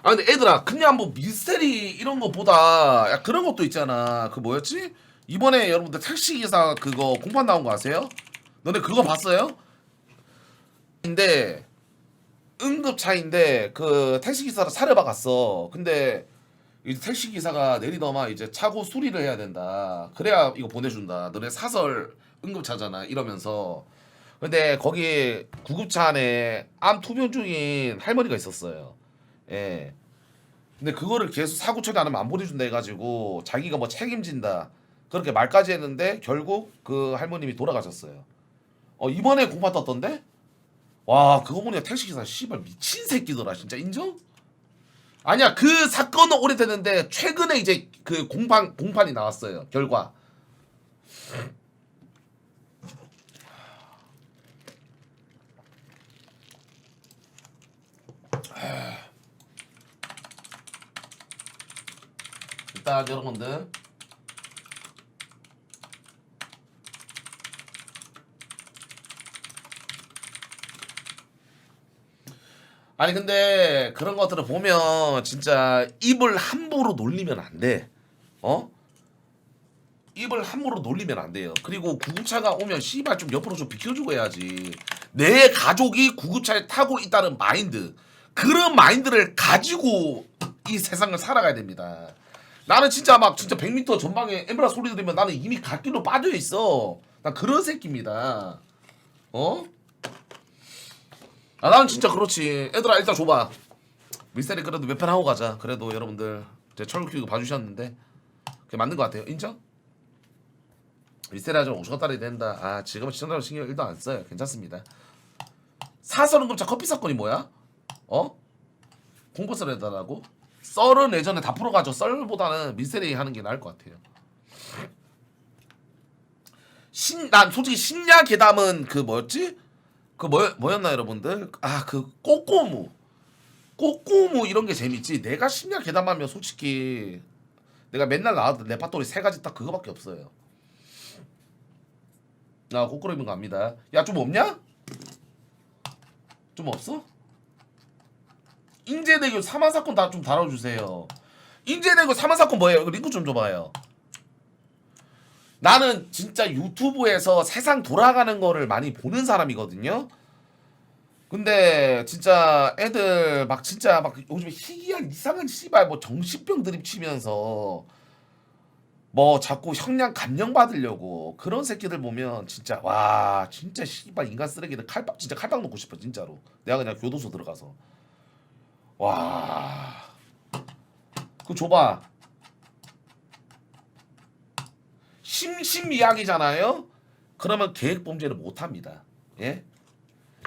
아 근데 애들아 그냥 뭐 미스테리 이런 거보다 야 그런 것도 있잖아. 그 뭐였지? 이번에 여러분들 택시기사 그거 공판 나온 거 아세요? 너네 그거 봤어요? 근데 응급차인데 그 택시기사를 사려봐 갔어. 근데 이제 택시기사가 내리더만 이제 차고 수리를 해야 된다. 그래야 이거 보내준다. 너네 사설 응급차잖아 이러면서. 근데 거기 구급차 안에 암 투병 중인 할머니가 있었어요. 예. 근데 그거를 계속 사고 처리 안 하면 안 보내준다 해가지고 자기가 뭐 책임진다 그렇게 말까지 했는데 결국 그 할머님이 돌아가셨어요. 이번에 공판 떴던데? 와 그거 보니까 택시기사 씨발 미친 새끼더라 진짜 인정? 아니야 그 사건은 오래됐는데 최근에 이제 그 공판이 나왔어요 결과. 일단 여러분들 아니 근데 그런 것들을 보면 진짜 입을 함부로 놀리면 안 돼. 어? 입을 함부로 놀리면 안 돼요. 그리고 구급차가 오면 씨발 좀 옆으로 좀 비켜주고 해야지. 내 가족이 구급차에 타고 있다는 마인드. 그런 마인드를 가지고 이 세상을 살아가야 됩니다. 나는 진짜 막 진짜 100m 전방에 엠브라 소리 들으면 나는 이미 갓길로 빠져 있어. 나 그런 새끼입니다. 어? 아 나는 진짜 그렇지. 애들아 일단 줘봐. 미스테리 그래도 몇 편 하고 가자. 그래도 여러분들 제 철국기도 봐주셨는데 그게 맞는 것 같아요. 인정? 미스테리가 좀 오셔다리 된다. 아 지금은 시청자로 신경 1도 안 써요. 괜찮습니다. 사설응급차 커피 사건이 뭐야? 어? 공포썰 해달라고? 썰은 예전에 다 풀어가지고 썰보다는 미스테리 하는 게 나을 것 같아요. 난 솔직히 신야 괴담은 그 뭐였지? 그 뭐였나 여러분들? 아 그 꼬꼬무 이런 게 재밌지. 내가 신야 괴담하면 솔직히 내가 맨날 나왔던 레파토리 세 가지 딱 그거밖에 없어요. 아 꼬꾸라미는 갑니다. 야 좀 없냐? 좀 없어? 인제대교 사망 사건 다 좀 다뤄주세요. 인제대교 사망 사건 뭐예요? 이거 링크 좀 줘봐요. 나는 진짜 유튜브에서 세상 돌아가는 거를 많이 보는 사람이거든요. 근데 진짜 애들 막 진짜 막 요즘에 희귀한 이상한 씨발 뭐 정신병 드립 치면서 뭐 자꾸 형량 감령 받으려고 그런 새끼들 보면 진짜 와 진짜 씨발 인간 쓰레기들 칼빵 진짜 칼빵 놓고 싶어 진짜로. 내가 그냥 교도소 들어가서 와 그거 줘봐. 심신미약이잖아요. 그러면 계획범죄를 못합니다. 예?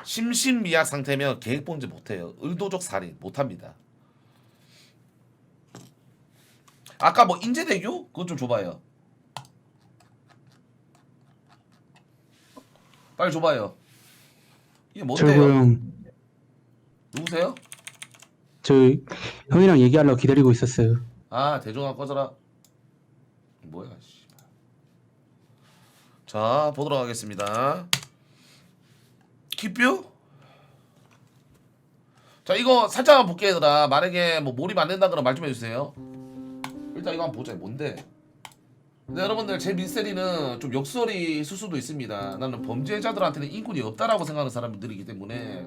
심신미약 상태면 계획범죄 못해요. 의도적 살인 못합니다. 아까 뭐 인제대교? 그거 좀 줘봐요. 빨리 줘봐요. 이게 뭔데요? 철구형, 누구세요? 저 형이랑 얘기하려고 기다리고 있었어요. 아 대종아 꺼져라. 뭐야 씨. 자 보도록 하겠습니다. 키뷰? 자 이거 살짝만 볼게 얘들아. 만약에 뭐 몰입 안 된다 그러면 말 좀 해주세요. 일단 이거 한번 보자. 뭔데? 근데 여러분들 제 미스테리는 좀 역설이 있을 수도 있습니다. 나는 범죄자들한테는 인권이 없다라고 생각하는 사람들이기 때문에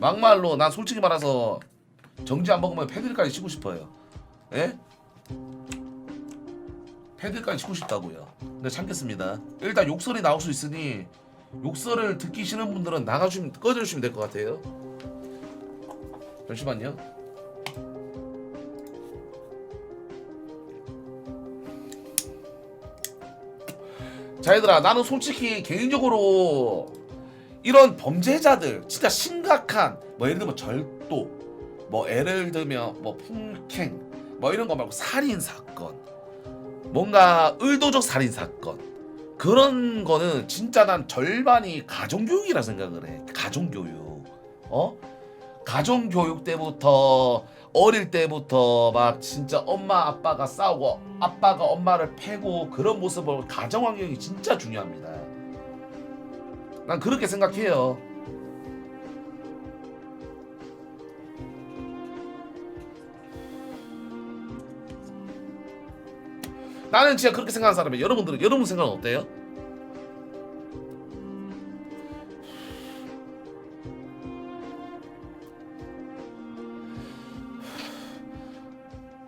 막말로 난 솔직히 말해서 정지 안 먹으면 패드까지 치고 싶어요. 예? 패드까지 치고 싶다고요. 근데 참겠습니다. 일단 욕설이 나올 수 있으니 욕설을 듣기 싫은 분들은 나가주시면 꺼져주시면 될 것 같아요. 잠시만요. 자 얘들아 나는 솔직히 개인적으로 이런 범죄자들 진짜 심각한 뭐 예를 들면 절도 뭐 예를 들면 뭐 풍행 뭐 이런 거 말고 살인 사건 뭔가 의도적 살인 사건 그런 거는 진짜 난 절반이 가정교육이라 생각을 해. 가정교육. 가정교육 때부터 어릴 때부터 막 진짜 엄마 아빠가 싸우고 아빠가 엄마를 패고 그런 모습을 가정 환경이 진짜 중요합니다. 난 그렇게 생각해요. 나는 진짜 그렇게 생각하는 사람이에요. 여러분들은 여러분 생각은 어때요?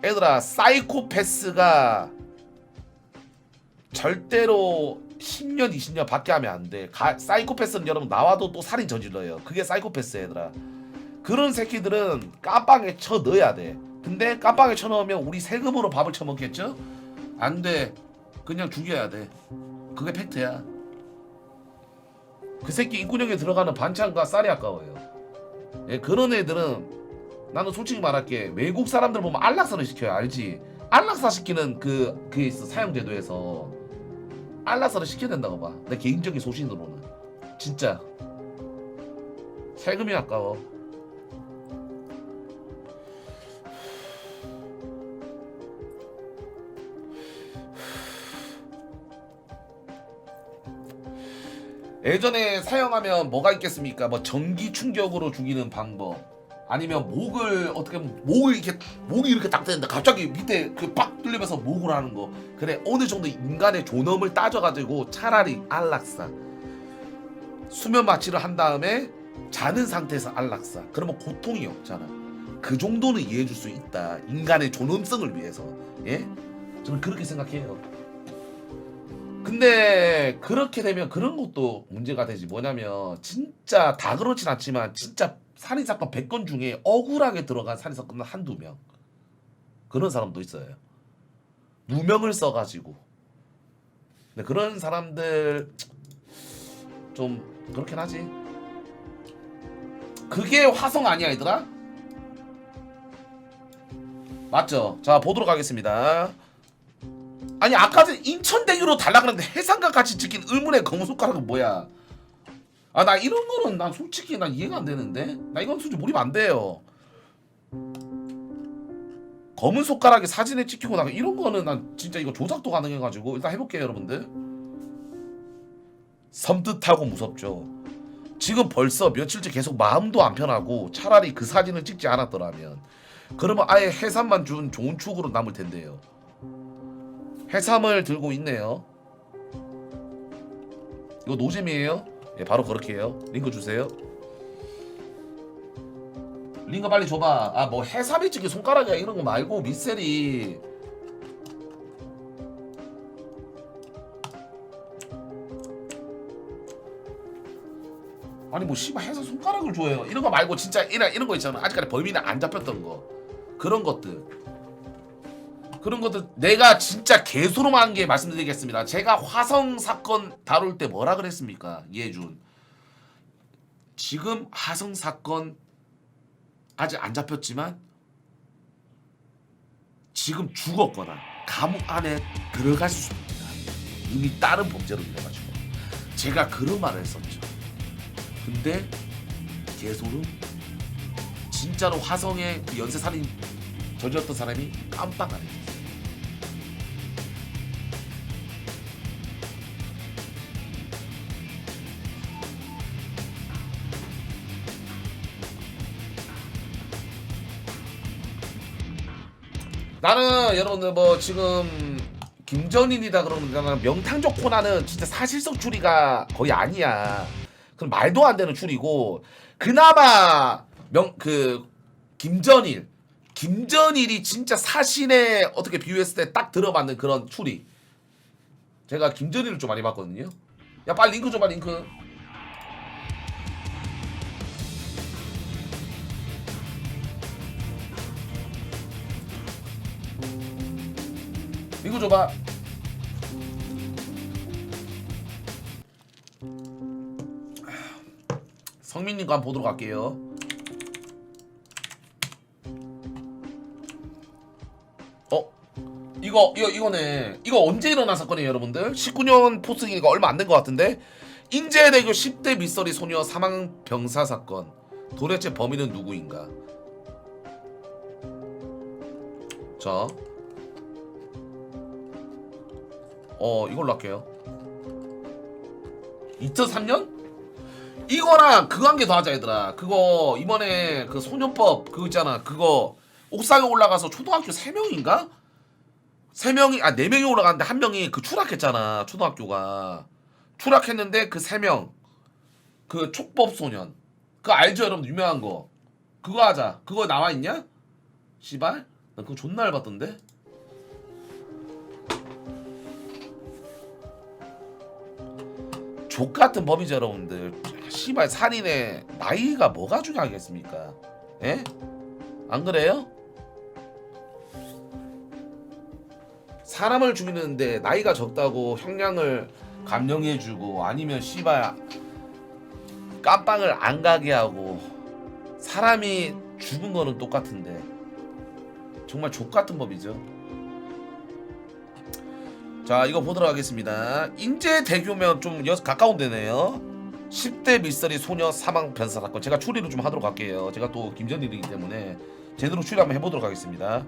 얘들아, 사이코패스가 절대로 10년 20년 밖에 하면 안 돼. 사이코패스는 여러분 나와도 또 살인 저질러요. 그게 사이코패스 얘들아. 그런 새끼들은 깜빵에 쳐 넣어야 돼. 근데 깜빵에 쳐 넣으면 우리 세금으로 밥을 처먹겠죠? 안 돼. 그냥 죽여야 돼. 그게 팩트야. 그 새끼 입구역에 들어가는 반찬과 쌀이 아까워요. 예, 그런 애들은 나는 솔직히 말할게. 외국 사람들 보면 안락사를 시켜요. 알지? 안락사 시키는 그게 있어. 사형제도에서 안락사를 시켜야 된다고 봐. 내 개인적인 소신으로는 진짜 세금이 아까워. 예전에 사형하면 뭐가 있겠습니까? 뭐 전기 충격으로 죽이는 방법, 아니면 목을 어떻게 목이 이렇게 딱 되는데 갑자기 밑에 그 빡 뚫리면서 목을 하는 거. 그래, 어느 정도 인간의 존엄을 따져가지고 차라리 안락사, 수면 마취를 한 다음에 자는 상태에서 안락사. 그러면 고통이 없잖아. 그 정도는 이해해줄 수 있다. 인간의 존엄성을 위해서. 예? 저는 그렇게 생각해요. 근데 그렇게 되면 그런 것도 문제가 되지. 뭐냐면 진짜 다 그렇진 않지만 진짜 살인사건 100건 중에 억울하게 들어간 살인사건은 한두 명. 그런 사람도 있어요. 누명을 써가지고. 근데 그런 사람들 좀 그렇긴 하지. 그게 화성 아니야 얘들아? 맞죠? 자, 보도록 하겠습니다. 아니, 아까 전 인천대교로 달라 그랬는데 해상과 같이 찍힌 의문의 검은 손가락은 뭐야? 아, 나 이런 거는 난 솔직히 난 이해가 안 되는데? 나 이건 솔직히 몰입 안 돼요. 검은 손가락이 사진에 찍히고 나 이런 거는 난 진짜 이거 조작도 가능해가지고 일단 해볼게요 여러분들. 섬뜩하고 무섭죠. 지금 벌써 며칠째 계속 마음도 안 편하고, 차라리 그 사진을 찍지 않았더라면 그러면 아예 해삼만 준 좋은 추억으로 남을 텐데요. 해삼을 들고 있네요. 이거 노잼이에요? 예, 바로 그렇게 해요. 링크 주세요. 링크 빨리 줘봐. 아, 뭐 해삼이 찍힌 손가락이야 이런 거 말고 미셀이. 아니 뭐 씨발 해삼 손가락을 줘요 이런 거 말고 진짜 이런 거 있잖아. 아직까지 범인이 안 잡혔던 거. 그런 것들 내가 진짜 개소름한 게 말씀드리겠습니다. 제가 화성 사건 다룰 때 뭐라 그랬습니까? 이해준, 지금 화성 사건 아직 안 잡혔지만 지금 죽었거나 감옥 안에 들어갈 수 있다. 이미 다른 범죄로 인해가지고 제가 그런 말을 했었죠. 근데 개소름. 진짜로 화성에 그 연쇄살인 저질렀던 사람이 깜빡 안 했어요. 나는 여러분들 뭐 지금 김전인이다 그러면 명탕적 코나는 진짜 사실적 추리가 거의 아니야. 그럼 말도 안 되는 추리고, 그나마 김전일이 진짜 사신에 어떻게 비유했을 때 딱 들어맞는 그런 추리. 제가 김전일을 좀 많이 봤거든요. 야, 빨리 링크 줘봐. 링크. 링크 줘봐. 성민님 거 한번 보도록 할게요. 이거네. 이거 언제 일어난 사건이에요 여러분들? 19년 포스기니까 얼마 안 된 것 같은데, 인제대교 10대 밑서리 소녀 사망 병사 사건. 도대체 범인은 누구인가? 자, 이걸로 할게요. 2003년? 이거랑 그거 한 개 더 하자 얘들아. 그거 이번에 그 소년법 그거 있잖아. 그거 옥상에 올라가서 초등학교 3명인가? 네 명이 올라갔는데 한 명이 그 추락했잖아. 초등학교가 추락했는데 그 세 명 그 촉법 소년 그거 알죠 여러분? 유명한 거 그거 하자. 그거 나와 있냐? 씨발 나 그거 존나 얇았던데. 족같은 법이죠 여러분들. 씨발 살인의 나이가 뭐가 중요하겠습니까? 예? 안 그래요? 사람을 죽이는데 나이가 적다고 형량을 감형해주고 아니면 씨발 깜빵을 안 가게 하고 사람이 죽은 거는 똑같은데 정말 족같은 법이죠. 자 이거 보도록 하겠습니다. 인제대교면 좀 가까운 데네요. 10대 밀서리 소녀 사망 변사 사건. 제가 추리를 좀 하도록 할게요. 제가 또 김전일이기 때문에 제대로 추리 한번 해보도록 하겠습니다.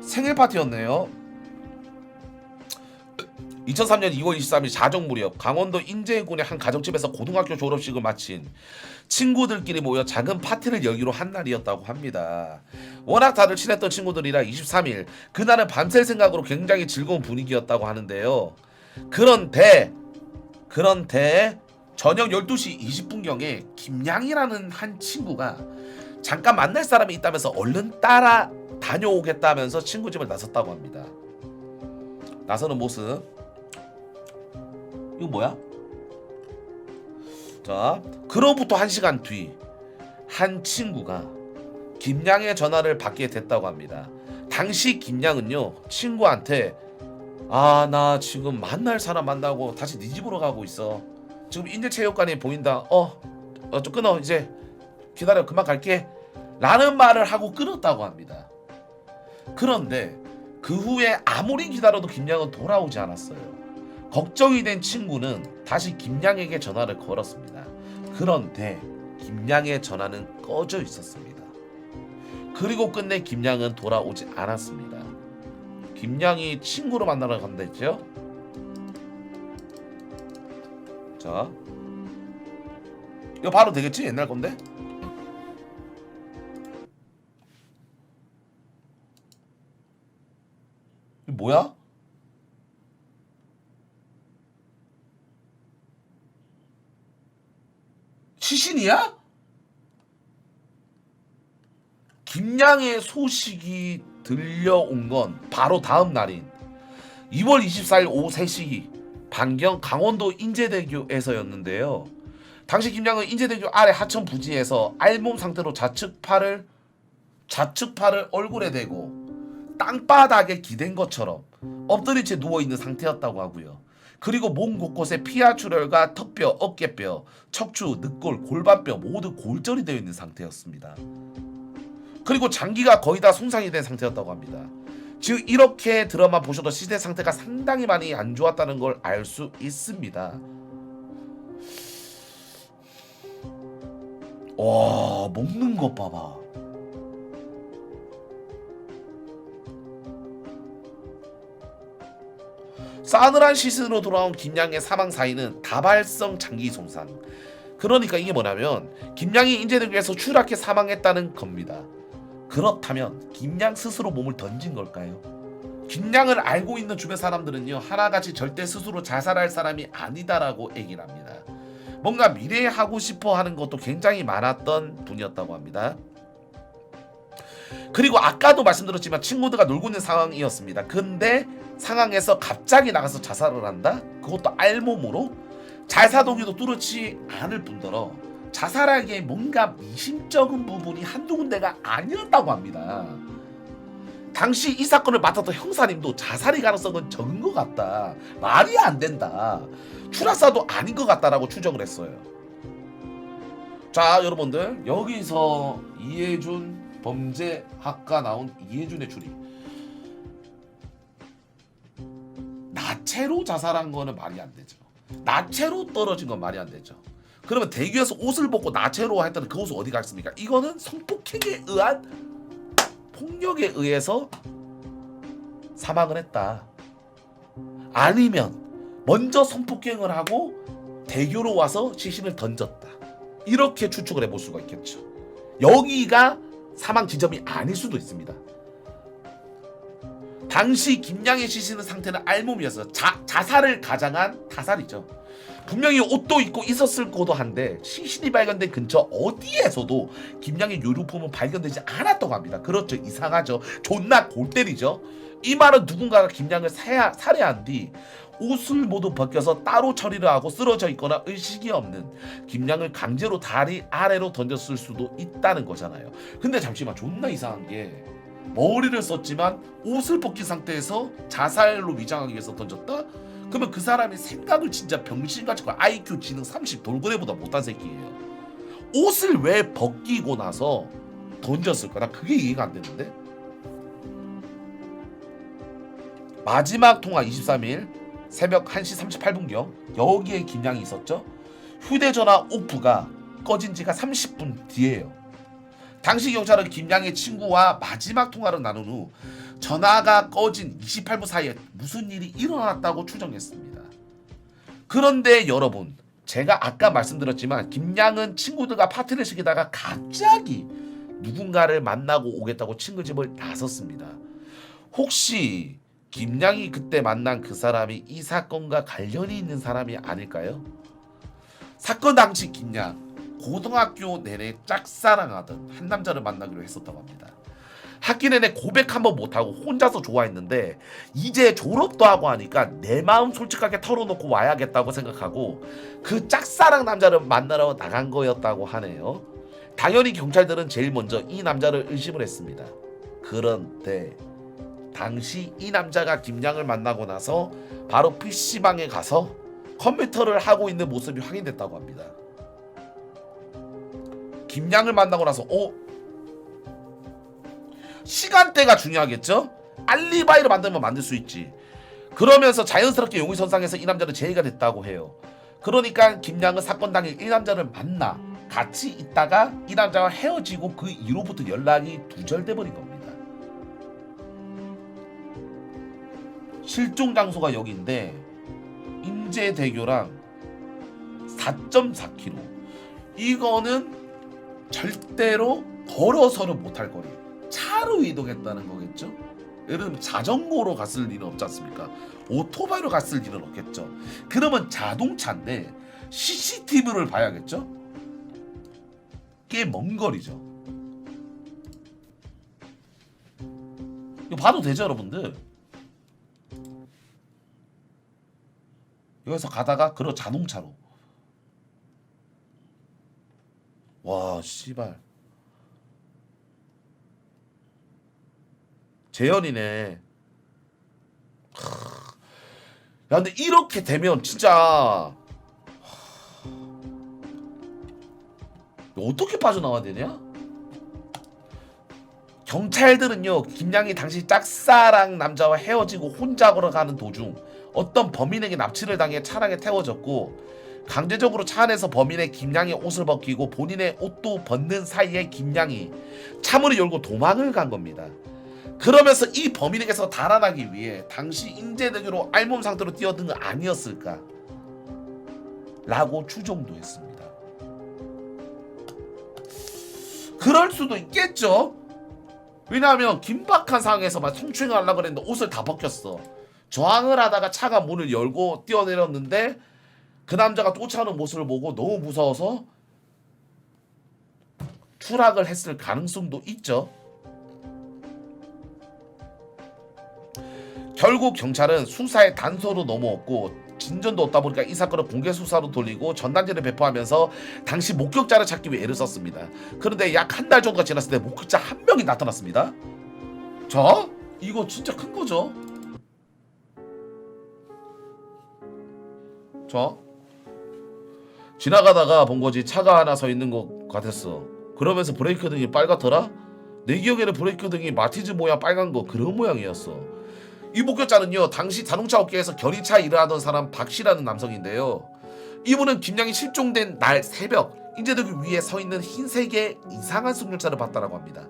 생일 파티였네요. 2003년 2월 23일 자정 무렵 강원도 인제군의 한 가정집에서 고등학교 졸업식을 마친 친구들끼리 모여 작은 파티를 열기로 한 날이었다고 합니다. 워낙 다들 친했던 친구들이라 23일 그날은 밤샐 생각으로 굉장히 즐거운 분위기였다고 하는데요. 그런데 저녁 12시 20분경에 김양이라는 한 친구가 잠깐 만날 사람이 있다면서 얼른 따라 다녀오겠다면서 친구 집을 나섰다고 합니다. 나서는 모습 이거 뭐야? 자, 그로부터 1시간 뒤 한 친구가 김양의 전화를 받게 됐다고 합니다. 당시 김양은요 친구한테 나 지금 만날 사람 만나고 다시 네 집으로 가고 있어. 지금 인제체육관에 보인다. 좀 끊어. 이제 기다려. 금방 갈게. 라는 말을 하고 끊었다고 합니다. 그런데 그 후에 아무리 기다려도 김양은 돌아오지 않았어요. 걱정이 된 친구는 다시 김양에게 전화를 걸었습니다. 그런데 김양의 전화는 꺼져 있었습니다. 그리고 끝내 김양은 돌아오지 않았습니다. 김양이 친구를 만나러 간다 했죠? 자, 이거 바로 되겠지? 옛날 건데? 이거 뭐야? 시신이야? 김양의 소식이 들려온 건 바로 다음 날인 2월 24일 오후 3시 반경 강원도 인제대교에서였는데요. 당시 김양은 인제대교 아래 하천 부지에서 알몸 상태로 좌측팔을 얼굴에 대고 땅바닥에 기댄 것처럼 엎드린 채 누워있는 상태였다고 하고요. 그리고 몸 곳곳에 피하 출혈과 턱뼈, 어깨뼈, 척추, 늑골, 골반뼈 모두 골절이 되어 있는 상태였습니다. 그리고 장기가 거의 다 손상이 된 상태였다고 합니다. 즉 이렇게 드라마 보셔도 시대 상태가 상당히 많이 안 좋았다는 걸 알 수 있습니다. 와, 먹는 것 봐봐. 싸늘한 시신으로 돌아온 김양의 사망 사인은 다발성 장기 손상. 그러니까 이게 뭐냐면 김양이 인제대교에서 추락해 사망했다는 겁니다. 그렇다면 김양 스스로 몸을 던진 걸까요? 김양을 알고 있는 주변 사람들은요 하나같이 절대 스스로 자살할 사람이 아니다라고 얘기를 합니다. 뭔가 미래에 하고 싶어 하는 것도 굉장히 많았던 분이었다고 합니다. 그리고 아까도 말씀드렸지만 친구들과 놀고 있는 상황이었습니다. 근데 상황에서 갑자기 나가서 자살을 한다? 그것도 알몸으로? 자사동의도 뚜렷이 않을 뿐더러 자살하기에 뭔가 미심쩍은 부분이 한두 군데가 아니었다고 합니다. 당시 이 사건을 맡았던 형사님도 자살의 가능성은 적은 것 같다. 말이 안 된다. 추락사도 아닌 것 같다라고 추정을 했어요. 자 여러분들 여기서 이해준 범죄학과 나온 이해준의 추리. 나체로 자살한 거는 말이 안 되죠. 나체로 떨어진 건 말이 안 되죠. 그러면 대교에서 옷을 벗고 나체로 했다는 그 옷은 어디 갔습니까? 이거는 성폭행에 의한 폭력에 의해서 사망을 했다. 아니면 먼저 성폭행을 하고 대교로 와서 시신을 던졌다. 이렇게 추측을 해볼 수가 있겠죠. 여기가 사망 지점이 아닐 수도 있습니다. 당시 김양의 시신의 상태는 알몸이어서 자살을 가장한 타살이죠. 분명히 옷도 입고 있었을 거도 한데 시신이 발견된 근처 어디에서도 김양의 유류품은 발견되지 않았다고 합니다. 그렇죠. 이상하죠. 존나 골 때리죠. 이 말은 누군가가 김양을 살해한 뒤 옷을 모두 벗겨서 따로 처리를 하고 쓰러져 있거나 의식이 없는 김양을 강제로 다리 아래로 던졌을 수도 있다는 거잖아요. 근데 잠시만, 존나 이상한 게 머리를 썼지만 옷을 벗긴 상태에서 자살로 위장하기 위해서 던졌다? 그러면 그 사람이 생각을 진짜 병신같이 하고 IQ 지능 30 돌고래보다 못한 새끼예요. 옷을 왜 벗기고 나서 던졌을까? 나 그게 이해가 안 되는데. 마지막 통화 23일 새벽 1시 38분경 여기에 김양이 있었죠. 휴대전화 오프가 꺼진 지가 30분 뒤에요. 당시 경찰은 김양의 친구와 마지막 통화를 나눈 후 전화가 꺼진 28분 사이에 무슨 일이 일어났다고 추정했습니다. 그런데 여러분, 제가 아까 말씀드렸지만 김양은 친구들과 파티를 즐기다가 갑자기 누군가를 만나고 오겠다고 친구 집을 나섰습니다. 혹시 김양이 그때 만난 그 사람이 이 사건과 관련이 있는 사람이 아닐까요? 사건 당시 김양 고등학교 내내 짝사랑하던 한 남자를 만나기로 했었다고 합니다. 학기 내내 고백 한번 못하고 혼자서 좋아했는데 이제 졸업도 하고 하니까 내 마음 솔직하게 털어놓고 와야겠다고 생각하고 그 짝사랑 남자를 만나러 나간 거였다고 하네요. 당연히 경찰들은 제일 먼저 이 남자를 의심을 했습니다. 그런데 당시 이 남자가 김양을 만나고 나서 바로 PC방에 가서 컴퓨터를 하고 있는 모습이 확인됐다고 합니다. 김양을 만나고 나서 시간대가 중요하겠죠? 알리바이를 만들면 만들 수 있지. 그러면서 자연스럽게 용의선상에서 이 남자는 제의가 됐다고 해요. 그러니까 김양은 사건 당일 이 남자를 만나 같이 있다가 이 남자와 헤어지고 그 이후부터 연락이 두절돼 버린 겁니다. 실종 장소가 여기인데 인제대교랑 4.4km. 이거는 절대로 걸어서는 못할 거리. 차로 이동했다는 거겠죠? 예를 들면 자전거로 갔을 일은 없지 않습니까? 오토바이로 갔을 일은 없겠죠. 그러면 자동차인데 CCTV를 봐야겠죠? 꽤 먼 거리죠. 이거 봐도 되죠, 여러분들? 여기서 가다가 자동차로. 와, 씨발. 재현이네. 야, 근데 이렇게 되면 진짜 어떻게 빠져나와야 되냐? 경찰들은요, 김양이 당시 짝사랑 남자와 헤어지고 혼자 걸어가는 도중 어떤 범인에게 납치를 당해 차량에 태워졌고 강제적으로 차 안에서 범인의 김양의 옷을 벗기고 본인의 옷도 벗는 사이에 김양이 차문을 열고 도망을 간 겁니다. 그러면서 이 범인에게서 달아나기 위해 당시 인제대교로 알몸 상태로 뛰어든 거 아니었을까? 라고 추정도 했습니다. 그럴 수도 있겠죠? 왜냐하면 긴박한 상황에서 막 성추행을 하려고 그랬는데 옷을 다 벗겼어. 저항을 하다가 차가 문을 열고 뛰어내렸는데 그 남자가 쫓아오는 모습을 보고 너무 무서워서 추락을 했을 가능성도 있죠. 결국 경찰은 수사에 단서로 넘어왔고 진전도 없다 보니까 이 사건을 공개 수사로 돌리고 전단지를 배포하면서 당시 목격자를 찾기 위해 애를 썼습니다. 그런데 약 한 달 정도가 지났을 때 목격자 한 명이 나타났습니다. 자, 이거 진짜 큰 거죠. 자, 지나가다가 본 거지. 차가 하나 서 있는 것 같았어. 그러면서 브레이크 등이 빨갛더라. 내 기억에는 브레이크 등이 마티즈 모양 빨간 거 그런 모양이었어. 이 목격자는요, 당시 자동차 업계에서 견인차 일을 하던 사람 박씨라는 남성인데요. 이분은 김양이 실종된 날 새벽 인제대교 위에 서 있는 흰색의 이상한 승용차를 봤다라고 합니다.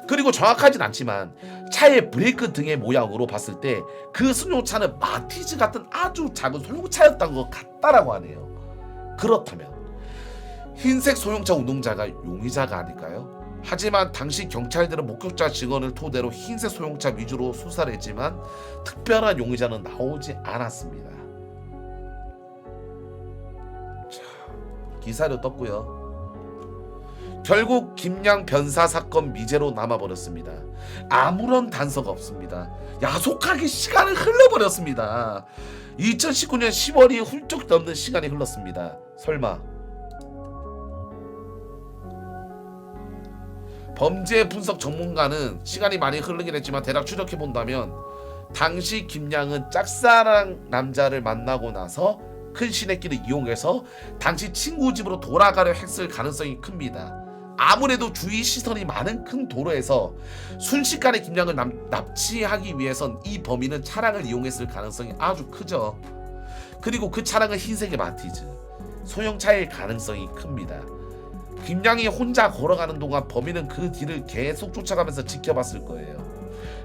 그리고 정확하진 않지만 차의 브레이크 등의 모양으로 봤을 때 그 승용차는 마티즈 같은 아주 작은 소형차였던 것 같다라고 하네요. 그렇다면 흰색 소형차 운동자가 용의자가 아닐까요? 하지만 당시 경찰들은 목격자 증언을 토대로 흰색 소형차 위주로 수사를 했지만 특별한 용의자는 나오지 않았습니다. 자, 기사로 떴고요. 결국 김양 변사 사건 미제로 남아버렸습니다. 아무런 단서가 없습니다. 야속하게 시간을 흘러버렸습니다. 2019년 10월이 훌쩍 넘는 시간이 흘렀습니다. 설마 범죄 분석 전문가는 시간이 많이 흐르긴 했지만 대략 추적해본다면 당시 김양은 짝사랑 남자를 만나고 나서 큰 시내길을 이용해서 당시 친구 집으로 돌아가려 했을 가능성이 큽니다. 아무래도 주위 시선이 많은 큰 도로에서 순식간에 김양을 납치하기 위해선 이 범인은 차량을 이용했을 가능성이 아주 크죠. 그리고 그 차량은 흰색의 마티즈, 소형차일 가능성이 큽니다. 김양이 혼자 걸어가는 동안 범인은 그 뒤를 계속 쫓아가면서 지켜봤을 거예요.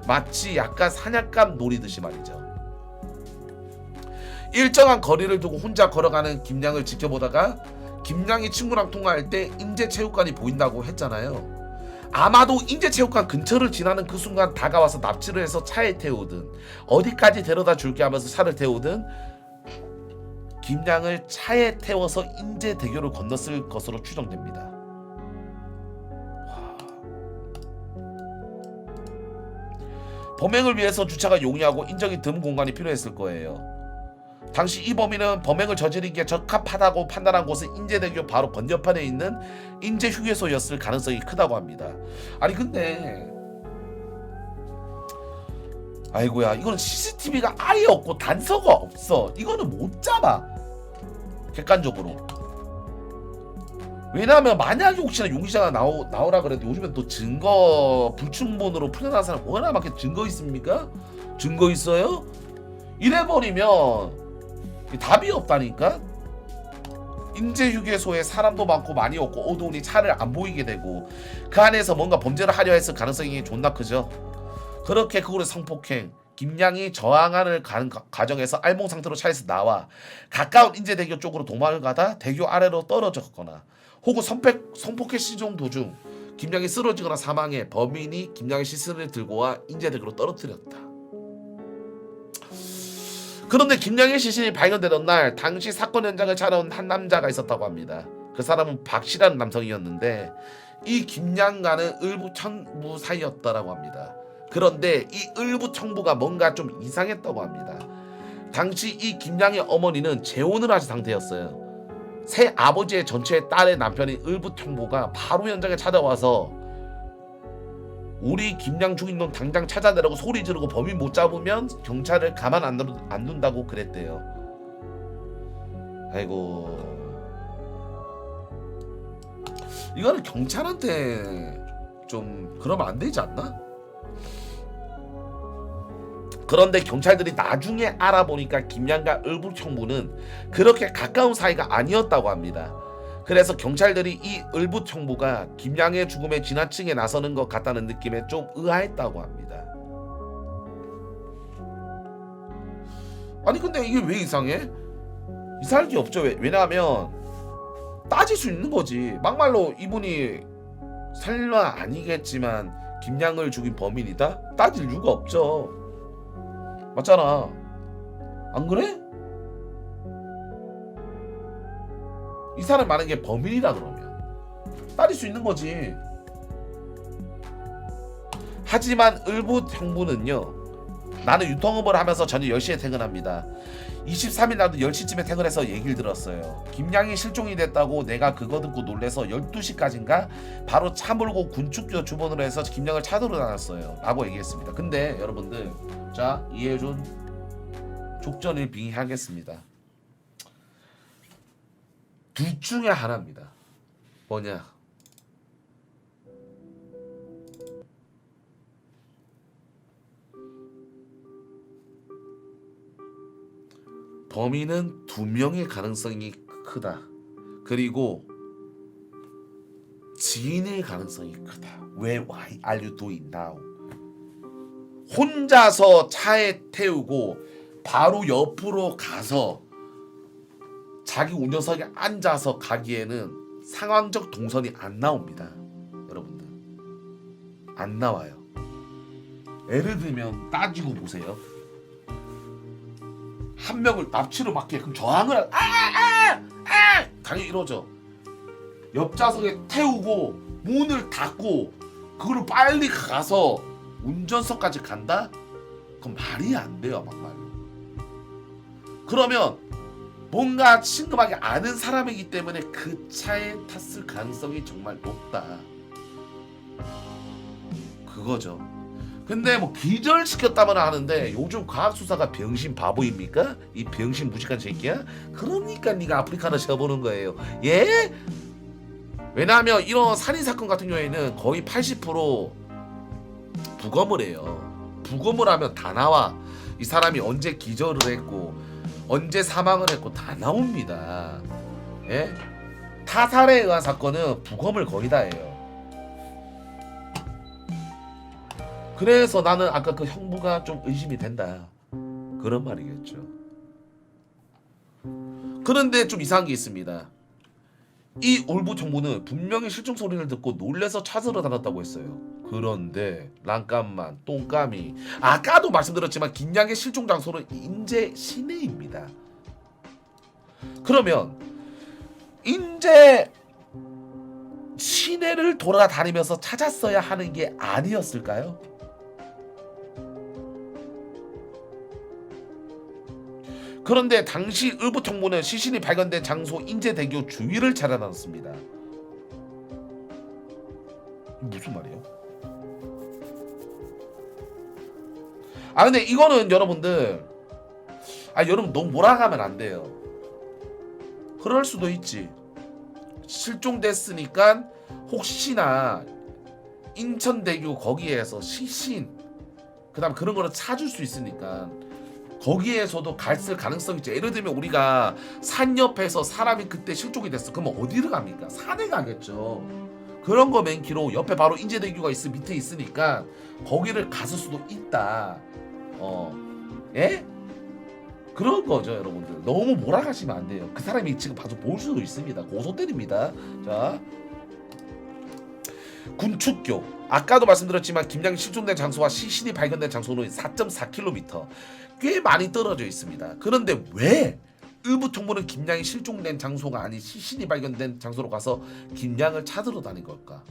마치 약간 사냥감 노리듯이 말이죠. 일정한 거리를 두고 혼자 걸어가는 김양을 지켜보다가 김양이 친구랑 통화할 때 인제체육관이 보인다고 했잖아요. 아마도 인제체육관 근처를 지나는 그 순간 다가와서 납치를 해서 차에 태우든 어디까지 데려다 줄게 하면서 차를 태우든 김양을 차에 태워서 인제대교를 건넜을 것으로 추정됩니다. 범행을 위해서 주차가 용이하고 인적이 드문 공간이 필요했을 거예요. 당시 이 범인은 범행을 저지르기에 적합하다고 판단한 곳은 인제대교 바로 건너편에 있는 인제휴게소였을 가능성이 크다고 합니다. 아니 근데 아이고야, 이거는 CCTV가 아예 없고 단서가 없어. 이거는 못 잡아, 객관적으로. 왜냐하면 만약에 혹시나 용의자가 나오라 그래도 요즘엔 또 증거 불충분으로 풀려난 사람 워낙 많게. 증거 있습니까? 증거 있어요? 이래버리면 답이 없다니까. 인제휴게소에 사람도 많고 많이 없고 어두우니 차를 안 보이게 되고 그 안에서 뭔가 범죄를 하려 했을 가능성이 존나 크죠. 그렇게 그걸로 성폭행, 김양이 저항안을 가는 과정에서 알몸 상태로 차에서 나와 가까운 인제대교 쪽으로 도망을 가다 대교 아래로 떨어졌거나 혹은 성폭행 시종 도중 김양이 쓰러지거나 사망해 범인이 김양의 시신을 들고 와 인제대교로 떨어뜨렸다. 그런데 김양의 시신이 발견되던 날 당시 사건 현장을 찾아온 한 남자가 있었다고 합니다. 그 사람은 박씨라는 남성이었는데 이 김양과는 을부청부 사이였다라고 합니다. 그런데 이 을부청부가 뭔가 좀 이상했다고 합니다. 당시 이 김양의 어머니는 재혼을 하신 상태였어요. 새 아버지의 전체의 딸의 남편인 을부청부가 바로 현장에 찾아와서 우리 김양 죽인 놈 당장 찾아내라고 소리 지르고 범인 못 잡으면 경찰을 가만 안 둔다고 그랬대요. 아이고, 이거는 경찰한테 좀 그러면 안 되지 않나? 그런데 경찰들이 나중에 알아보니까 김양과 을부청부는 그렇게 가까운 사이가 아니었다고 합니다. 그래서 경찰들이 이 을부청부가 김양의 죽음에 지나치게 나서는 것 같다는 느낌에 좀 의아했다고 합니다. 아니 근데 이게 왜 이상해? 이상할 게 없죠. 왜냐하면 따질 수 있는 거지. 막말로 이분이 설마 아니겠지만 김양을 죽인 범인이다? 따질 이유가 없죠. 맞잖아. 안 그래? 이 사람 많은 게 범인이다 그러면 따질 수 있는 거지. 하지만 을부 형부는요, 나는 유통업을 하면서 저녁 10시에 퇴근합니다. 23일 날도 10시쯤에 퇴근해서 얘기를 들었어요. 김양이 실종이 됐다고. 내가 그거 듣고 놀래서 12시까지인가 바로 차 몰고 군축교 주변으로 해서 김양을 찾으러 다녔어요 라고 얘기했습니다. 근데 여러분들, 자, 이해준 족전을 빙의하겠습니다. 둘 중에 하나입니다. 뭐냐? 범인은 2명의 가능성이 크다. 그리고 지인의 가능성이 크다. Why are you doing now? 혼자서 차에 태우고 바로 옆으로 가서 자기 운전석에 앉아서 가기에는 상황적 동선이 안 나옵니다. 여러분들, 안 나와요. 예를 들면 따지고 보세요. 한 명을 납치로 받게끔 저항을 당연히 이러죠. 옆좌석에 태우고 문을 닫고 그걸 빨리 가서 운전석까지 간다? 그건 말이 안 돼요, 막말로. 그러면 뭔가 심각하게 아는 사람이기 때문에 그 차에 탔을 가능성이 정말 높다. 그거죠. 근데 뭐 기절시켰다면 하는데 요즘 과학수사가 병신 바보입니까? 이 병신 무식한 새끼야? 그러니까 네가 아프리카나 쳐보는 거예요. 예? 왜냐하면 이런 살인사건 같은 경우에는 거의 80% 부검을 해요. 부검을 하면 다 나와. 이 사람이 언제 기절을 했고 언제 사망을 했고 다 나옵니다. 예? 타살에 의한 사건은 부검을 거의 다 해요. 그래서 나는 아까 그 형부가 좀 의심이 된다. 그런 말이겠죠. 그런데 좀 이상한 게 있습니다. 이 올부 총무는 분명히 실종 소리를 듣고 놀래서 찾으러 다녔다고 했어요. 그런데 랑깜만 똥까미 아까도 말씀드렸지만 김양의 실종 장소는 인제 시내입니다. 그러면 인제 시내를 돌아다니면서 찾았어야 하는 게 아니었을까요? 그런데 당시 의붓총무는 시신이 발견된 장소 인제대교 주위를 찾아다녔습니다. 무슨 말이에요? 아 근데 이거는 여러분들 여러분 너무 몰아가면 안 돼요. 그럴 수도 있지. 실종됐으니까 혹시나 인천대교 거기에서 시신 그다음 그런 거를 찾을 수 있으니까 거기에서도 갔을 가능성이 있죠. 예를 들면 우리가 산 옆에서 사람이 그때 실종이 됐어. 그러면 어디를 갑니까? 산에 가겠죠. 그런 거 맨키로 옆에 바로 인제대교가 밑에 있으니까 거기를 갔을 수도 있다. 예? 그런 거죠, 여러분들. 너무 몰아가시면 안 돼요. 그 사람이 지금 봐서 볼 수도 있습니다. 고소 때립니다. 자, 군축교. 아까도 말씀드렸지만 김양이 실종된 장소와 시신이 발견된 장소는 4.4km. 꽤 많이 떨어져 있습니다. 그런데 왜 의붓총무는 김양이 실종된 장소가 아닌 시신이 발견된 장소로 가서 김양을 찾으러 다닌 걸까?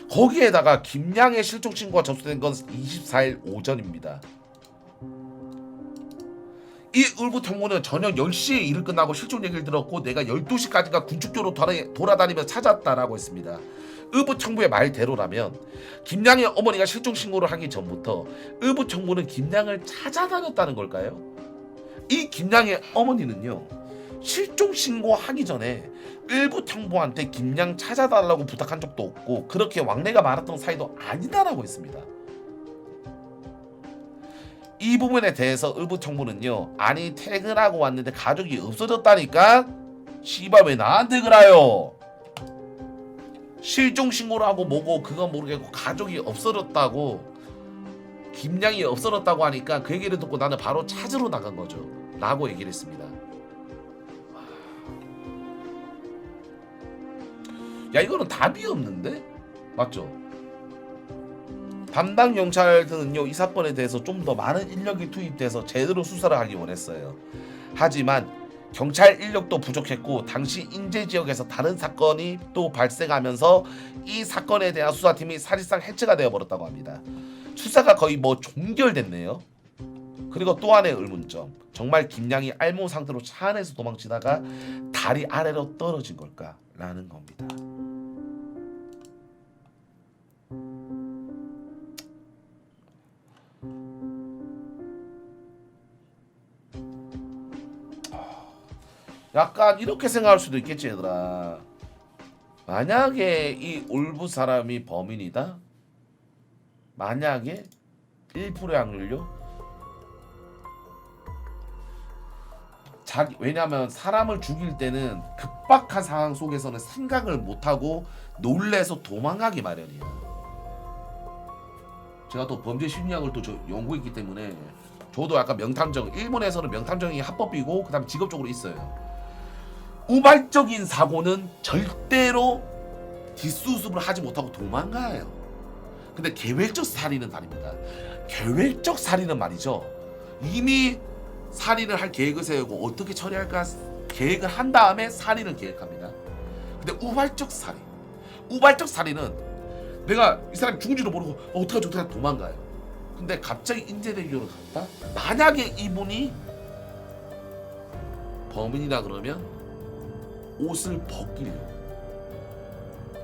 거기에다가 김양의 실종 신고가 접수된 건 24일 오전입니다. 이 의붓총무는 저녁 10시에 일을 끝나고 실종 얘기를 들었고 내가 12시까지가 군축교로 돌아다니며 찾았다라고 했습니다. 의붓총무의 말대로라면 김양의 어머니가 실종 신고를 하기 전부터 의붓총무는 김양을 찾아다녔다는 걸까요? 이 김양의 어머니는요, 실종 신고하기 전에 의붓총무한테 김양 찾아달라고 부탁한 적도 없고 그렇게 왕래가 많았던 사이도 아니다라고 했습니다. 이 부분에 대해서 의붓총무는요, 아니 퇴근하고 왔는데 가족이 없어졌다니까? 씨발 왜 나한테 그래요? 실종 신고를 하고 뭐고 그건 모르겠고 가족이 없어졌다고, 김양이 없어졌다고 하니까 그 얘기를 듣고 나는 바로 찾으러 나간 거죠 라고 얘기를 했습니다. 야 이거는 답이 없는데? 맞죠? 담당 경찰들은요 이 사건에 대해서 좀 더 많은 인력이 투입돼서 제대로 수사를 하기 원했어요. 하지만 경찰 인력도 부족했고 당시 인제 지역에서 다른 사건이 또 발생하면서 이 사건에 대한 수사팀이 사실상 해체가 되어버렸다고 합니다. 수사가 거의 종결됐네요. 그리고 또 하나의 의문점, 정말 김양이 알몸 상태로 차 안에서 도망치다가 다리 아래로 떨어진 걸까? 라는 겁니다. 약간 이렇게 생각할 수도 있겠지 얘들아. 만약에 이 올부 사람이 범인이다? 만약에 1%의 확률요? 왜냐면 사람을 죽일 때는 급박한 상황 속에서는 생각을 못하고 놀래서 도망가기 마련이야. 제가 또 범죄 심리학을 또 연구했기 때문에 저도 약간 명탐정, 일본에서는 명탐정이 합법이고 그 다음 직업적으로 있어요. 우발적인 사고는 절대로 뒷수습을 하지 못하고 도망가요. 근데 계획적 살인은 다릅니다. 계획적 살인은 말이죠. 이미 살인을 할 계획을 세우고 어떻게 처리할까 계획을 한 다음에 살인을 계획합니다. 근데 우발적 살인, 우발적 살인은 내가 이 사람이 죽은지도 모르고 어떡하지 어떡하지 도망가요. 근데 갑자기 인제대교를 갔다? 만약에 이분이 범인이라 그러면 옷을 벗기려고,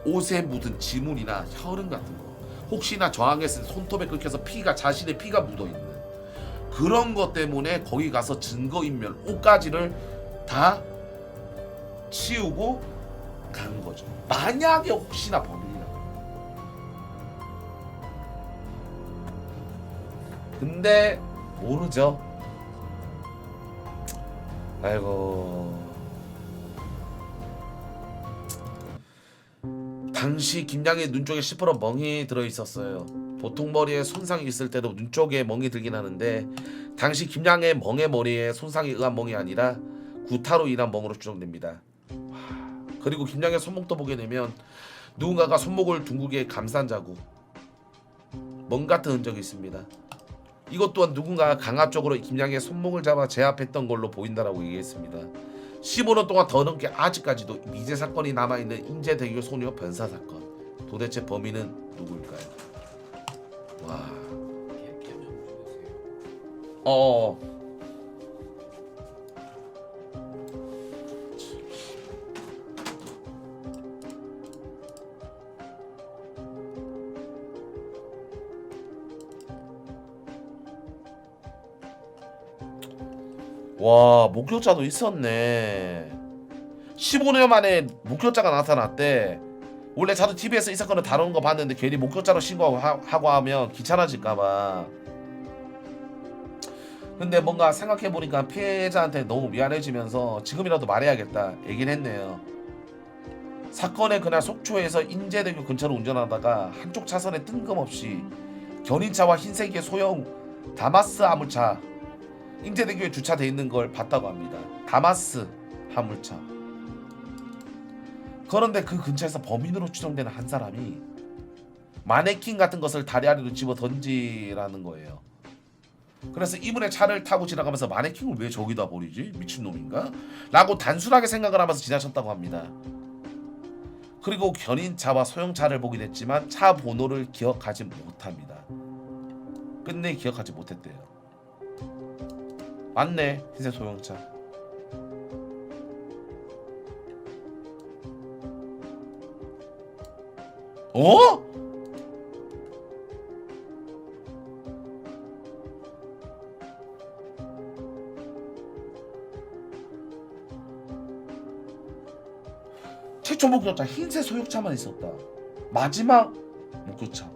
옷에 묻은 지문이나 혈흔 같은 거, 혹시나 저항했을 때 손톱에 긁혀서 피가, 자신의 피가 묻어있는 그런 것 때문에 거기 가서 증거인멸, 옷가지를 다 치우고 간 거죠. 만약에 혹시나 범인이라고. 근데 모르죠. 아이고. 당시 김양의 눈 쪽에 10% 멍이 들어있었어요. 보통 머리에 손상이 있을 때도 눈 쪽에 멍이 들긴 하는데 당시 김양의 멍의 머리에 손상에 의한 멍이 아니라 구타로 인한 멍으로 추정됩니다. 그리고 김양의 손목도 보게 되면 누군가가 손목을 둥글게 감싼 자국, 멍 같은 흔적이 있습니다. 이것 또한 누군가가 강압적으로 김양의 손목을 잡아 제압했던 걸로 보인다라고 얘기했습니다. 15년 동안 더 넘게 아직까지도 미제 사건이 남아있는 인제대교 소녀 변사 사건. 도대체 범인은 누구일까요? 와. 와, 목격자도 있었네. 15년 만에 목격자가 나타났대. 원래 저도 TV에서 이 사건을 다루는 거 봤는데 괜히 목격자로 신고하고 하면 귀찮아질까봐. 근데 뭔가 생각해보니까 피해자한테 너무 미안해지면서 지금이라도 말해야겠다 얘기를 했네요. 사건의 그날 속초에서 인제대교 근처로 운전하다가 한쪽 차선에 뜬금없이 견인차와 흰색의 소형 다마스 화물차 인제대교에 주차돼 있는 걸 봤다고 합니다. 다마스 화물차. 그런데 그 근처에서 범인으로 추정되는 한 사람이 마네킹 같은 것을 다리 아래로 집어 던지라는 거예요. 그래서 이분의 차를 타고 지나가면서 마네킹을 왜 저기다 버리지? 미친놈인가? 라고 단순하게 생각을 하면서 지나쳤다고 합니다. 그리고 견인차와 소형차를 보긴 했지만 차 번호를 기억하지 못합니다. 끝내 기억하지 못했대요. 맞네, 흰색 소형차. 어? 최초 목격자 흰색 소형차만 있었다. 마지막 목격차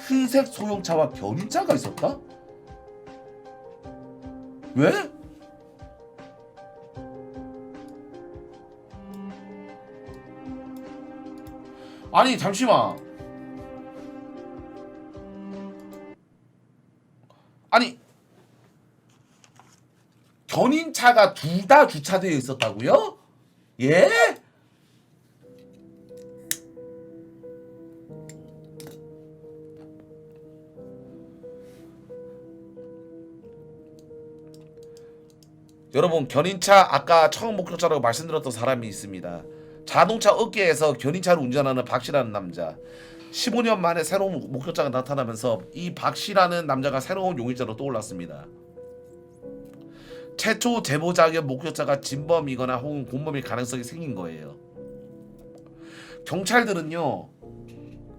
흰색 소형차와 견인차가 있었다? 왜? 아니 잠시만. 아니 견인차가 둘 다 주차되어 있었다고요? 예? 여러분 견인차 아까 처음 목격자라고 말씀드렸던 사람이 있습니다. 자동차 업계에서 견인차를 운전하는 박씨라는 남자. 15년 만에 새로운 목격자가 나타나면서 이 박씨라는 남자가 새로운 용의자로 떠올랐습니다. 최초 제보자의 목격자가 진범이거나 혹은 공범일 가능성이 생긴 거예요. 경찰들은요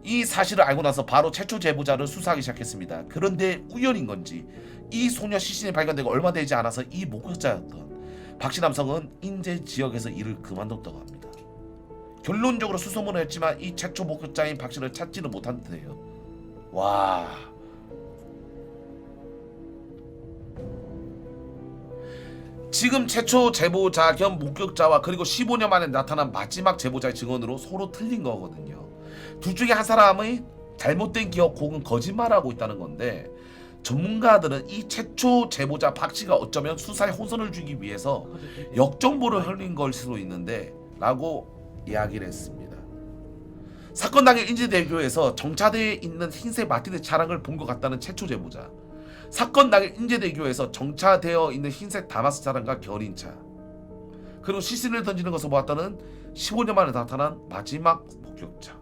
이 사실을 알고 나서 바로 최초 제보자를 수사하기 시작했습니다. 그런데 우연인 건지 이 소녀 시신이 발견되고 얼마 되지 않아서 이 목격자였던 박씨 남성은 인제 지역에서 일을 그만뒀다고 합니다. 결론적으로 수소문을 했지만 이 최초 목격자인 박씨를 찾지는 못한 듯해요. 와. 지금 최초 제보자 겸 목격자와 그리고 15년 만에 나타난 마지막 제보자의 증언으로 서로 틀린 거거든요. 둘 중에 한 사람의 잘못된 기억 혹은 거짓말하고 있다는 건데 전문가들은 이 최초 제보자 박씨가 어쩌면 수사에 혼선을 주기 위해서 역정보를 흘린 걸 수도 있는데 라고 이야기를 했습니다. 사건 당일 인제대교에서 정차되어 있는 흰색 마티즈 차량을 본 것 같다는 최초 제보자. 사건 당일 인제대교에서 정차되어 있는 흰색 다마스 차량과 견인차, 그리고 시신을 던지는 것을 보았다는 15년 만에 나타난 마지막 목격자.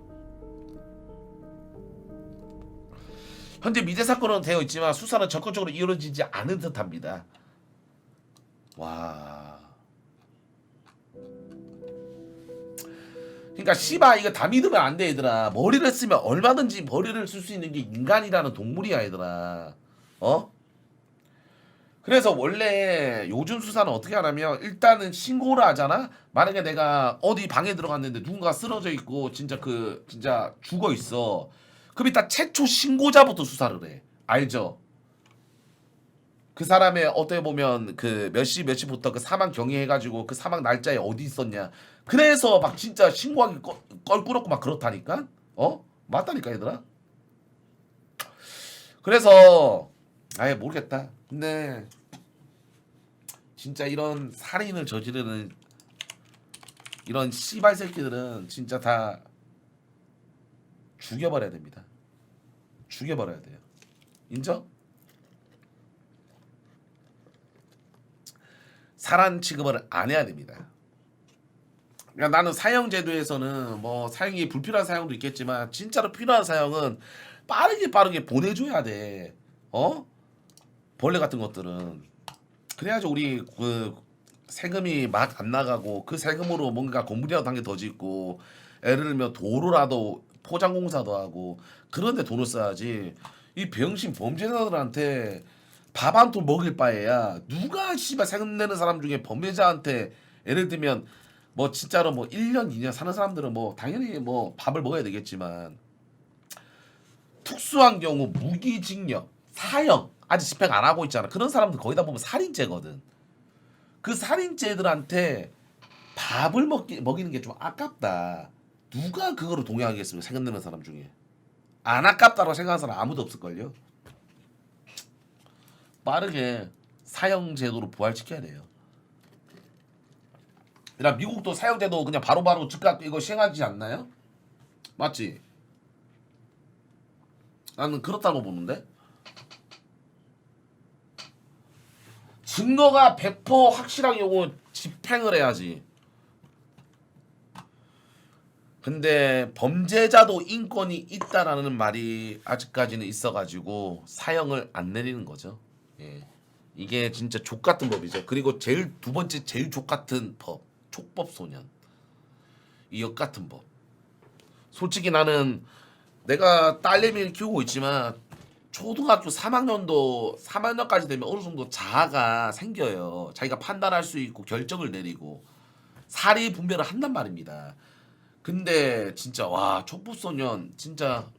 현재 미제 사건은 되어 있지만 수사는 적극적으로 이루어지지 않은 듯합니다. 와. 그러니까 씨발 이거 다 믿으면 안 돼 얘들아. 머리를 쓰면 얼마든지 머리를 쓸 수 있는 게 인간이라는 동물이야 얘들아. 어? 그래서 원래 요즘 수사는 어떻게 하냐면 일단은 신고를 하잖아. 만약에 내가 어디 방에 들어갔는데 누군가 쓰러져 있고 진짜 죽어 있어. 그럼 일단 최초 신고자부터 수사를 해. 알죠? 그 사람의 어떻게 보면 그 몇 시부터 그 사망 경위해가지고 그 사망 날짜에 어디 있었냐. 그래서 막 진짜 신고하기 껄끄럽고 막 그렇다니까. 어? 맞다니까 얘들아. 그래서 아예 모르겠다. 근데 진짜 이런 살인을 저지르는 이런 씨발 새끼들은 진짜 다 죽여버려야 됩니다. 죽여버려야 돼요. 인정? 살한 취급을 안 해야 됩니다. 그러니까 나는 사형제도에서는 뭐 사형이 불필요한 사형도 있겠지만 진짜로 필요한 사형은 빠르게 보내줘야 돼. 어? 벌레 같은 것들은 그래야지 우리 그 세금이 막 안 나가고 그 세금으로 뭔가 건물이라도 한 개 더 짓고 예를 들면 도로라도 포장공사도 하고 그런데 돈을 써야지. 이 병신 범죄자들한테 밥 한 톨 먹일 바에야 누가 씨발 세금 내는 사람 중에 범죄자한테 예를 들면 뭐 진짜로 뭐 1년 2년 사는 사람들은 뭐 당연히 뭐 밥을 먹어야 되겠지만 특수한 경우 무기징역, 사형 아직 집행 안 하고 있잖아. 그런 사람들 거의 다 보면 살인죄거든. 그 살인죄들한테 밥을 먹이는 게 좀 아깝다. 누가 그거를 동의하겠습니까? 세금 내는 사람 중에. 안 아깝다고 생각하는 사람 아무도 없을걸요. 빠르게 사형 제도로 부활시켜야 돼요. 그러니까 미국도 사형 제도 그냥 바로바로 즉각 이거 시행하지 않나요? 맞지? 나는 그렇다고 보는데. 증거가 100% 확실하게 오고 집행을 해야지. 근데 범죄자도 인권이 있다라는 말이 아직까지는 있어가지고 사형을 안 내리는 거죠. 예. 이게 진짜 족같은 법이죠. 그리고 두 번째 제일 족같은 법, 촉법소년. 이 역같은 법. 솔직히 나는 내가 딸내미를 키우고 있지만 초등학교 3학년까지 되면 어느 정도 자아가 생겨요. 자기가 판단할 수 있고 결정을 내리고 사리 분별을 한단 말입니다. 근데 진짜 와 촉법소년 진짜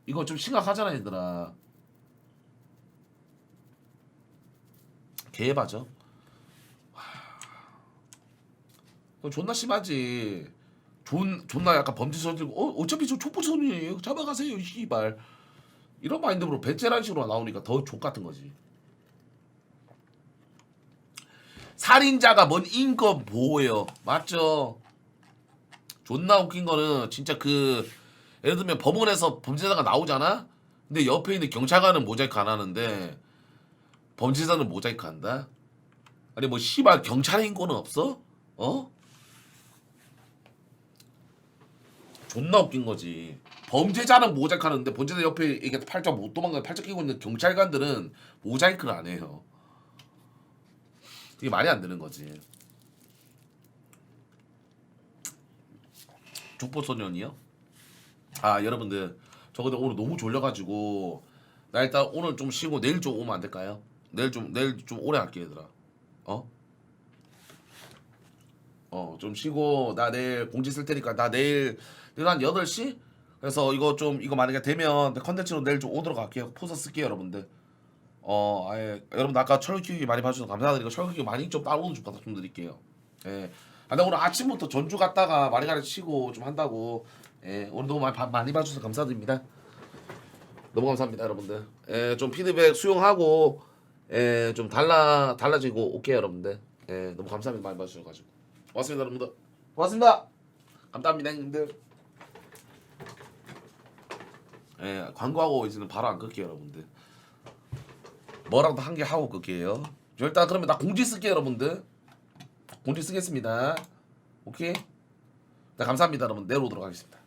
이거 좀 심각하잖아 얘들아. 개바죠. 존나 심하지. 존나 약간 범죄 저지르고 어차피 저 촉법소년이에요. 잡아가세요 씨발. 이런 마인드로 배째란 식으로 나오니까 더 족같은 거지. 살인자가 뭔 인권 보호예요. 맞죠? 존나 웃긴 거는 진짜 그 예를 들면 법원에서 범죄자가 나오잖아. 근데 옆에 있는 경찰관은 모자이크 안 하는데 범죄자는 모자이크 한다. 아니 뭐 씨발 경찰의 인권은 없어? 어? 존나 웃긴 거지. 범죄자는 모자이크 하는데 범죄자 옆에 이게 팔짱 못 도망가 팔짱 끼고 있는 경찰관들은 모자이크를 안 해요. 이게 말이 안 되는 거지. 족보소년이요? 아 여러분들 저 근데 오늘 너무 졸려가지고 나 일단 오늘 좀 쉬고 내일 좀 오면 안 될까요? 내일 좀 오래 할게 얘들아. 어? 좀 쉬고 나 내일 공지 쓸 테니까 나 내일 한 8시? 그래서 이거 만약에 되면 컨텐츠로 내일 좀 오도록 할게요. 포서 쓸게요 여러분들. 아예 여러분 아까 철규기 많이 봐주셔서 감사드리고 철규기 많이 좀 다운로드 좀 부탁 좀 드릴게요. 예. 나 오늘 아침부터 전주 갔다가 마리가리 치고 좀 한다고. 예. 오늘 너무 많이 봐주셔서 감사드립니다. 너무 감사합니다 여러분들. 좀 피드백 수용하고 좀 달라지고 올게요 여러분들. 너무 감사합니다 많이 봐주셔가지고. 고맙습니다 여러분들. 고맙습니다. 감사합니다 형님들. 광고하고 이제는 바로 안 끌게요 여러분들. 뭐라도 한 개 하고 끌게요. 일단 그러면 나 공지 쓸게요 여러분들. 공지 쓰겠습니다. 오케이. 네, 감사합니다 여러분. 내려오도록 하겠습니다.